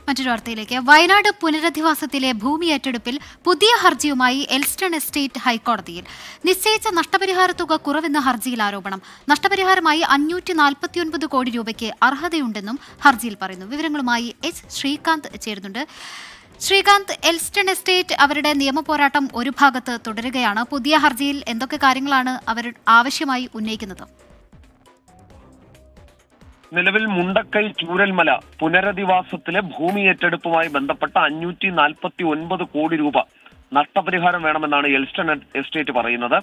മറ്റൊരു വാർത്തയിലേക്ക്. വയനാട് പുനരധിവാസത്തിലെ ഭൂമി ഏറ്റെടുപ്പിൽ പുതിയ ഹർജിയുമായി എൽസ്റ്റൺ എസ്റ്റേറ്റ് ഹൈക്കോടതിയിൽ. നിശ്ചയിച്ച നഷ്ടപരിഹാര തുക കുറവെന്ന ഹർജിയിൽ ആരോപണം. നഷ്ടപരിഹാരമായി 549 കോടി രൂപയ്ക്ക് അർഹതയുണ്ടെന്നും ഹർജിയിൽ പറയുന്നു. വിവരങ്ങളുമായി എച്ച് ശ്രീകാന്ത് ചേരുന്നുണ്ട്. ശ്രീകാന്ത്, എൽസ്റ്റൺ എസ്റ്റേറ്റ് അവരുടെ നിയമപോരാട്ടം ഒരു ഭാഗത്ത് തുടരുകയാണ്. പുതിയ ഹർജിയിൽ എന്തൊക്കെ കാര്യങ്ങളാണ് അവർ ആവശ്യമായി ഉന്നയിക്കുന്നത്? നിലവിൽ മുണ്ടക്കൈ ചൂരൽമല പുനരധിവാസത്തിലെ ഭൂമി ഏറ്റെടുപ്പുമായി ബന്ധപ്പെട്ട 549 കോടി രൂപ നഷ്ടപരിഹാരം വേണമെന്നാണ് എൽസ്റ്റൺ എസ്റ്റേറ്റ് പറയുന്നത്.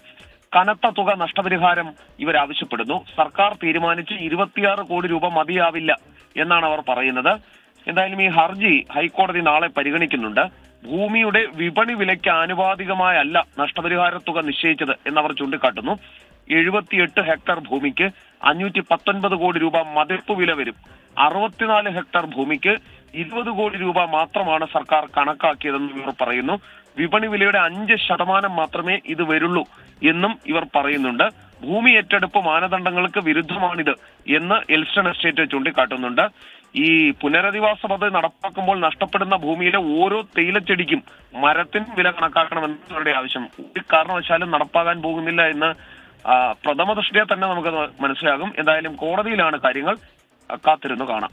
കനത്ത തുക നഷ്ടപരിഹാരം ഇവർ ആവശ്യപ്പെടുന്നു. സർക്കാർ തീരുമാനിച്ച് 26 കോടി രൂപ മതിയാവില്ല എന്നാണ് അവർ പറയുന്നത്. എന്തായാലും ഈ ഹർജി ഹൈക്കോടതി നാളെ പരിഗണിക്കുന്നുണ്ട്. ഭൂമിയുടെ വിപണി വിലയ്ക്ക് ആനുപാതികമായല്ല നഷ്ടപരിഹാര തുക നിശ്ചയിച്ചത് എന്നവർ ചൂണ്ടിക്കാട്ടുന്നു. 78 ഹെക്ടർ ഭൂമിക്ക് 519 കോടി രൂപ മതിപ്പ് വില വരും. 64 ഹെക്ടർ ഭൂമിക്ക് 20 കോടി രൂപ മാത്രമാണ് സർക്കാർ കണക്കാക്കിയതെന്ന് ഇവർ പറയുന്നു. വിപണി വിലയുടെ 5% മാത്രമേ ഇത് വരുള്ളൂ എന്നും ഇവർ പറയുന്നുണ്ട്. ഭൂമി ഏറ്റെടുപ്പ് മാനദണ്ഡങ്ങൾക്ക് വിരുദ്ധമാണിത് എന്ന് എൽസ്റ്റൺ എസ്റ്റേറ്റ് ചൂണ്ടിക്കാട്ടുന്നുണ്ട്. ഈ പുനരധിവാസ പദ്ധതി നടപ്പാക്കുമ്പോൾ നഷ്ടപ്പെടുന്ന ഭൂമിയിലെ ഓരോ തേയിലച്ചെടിക്കും മരത്തിന് വില കണക്കാക്കണമെന്ന് ഇവരുടെ ആവശ്യം ഒരു കാരണവശാലും നടപ്പാകാൻ പോകുന്നില്ല എന്ന് പ്രഥമ ദൃഷ്ടിയെ തന്നെ നമുക്ക് മനസ്സിലാകും. എന്തായാലും കോടതിയിലാണ് കാര്യങ്ങൾ, കാത്തിരുന്നു കാണാം.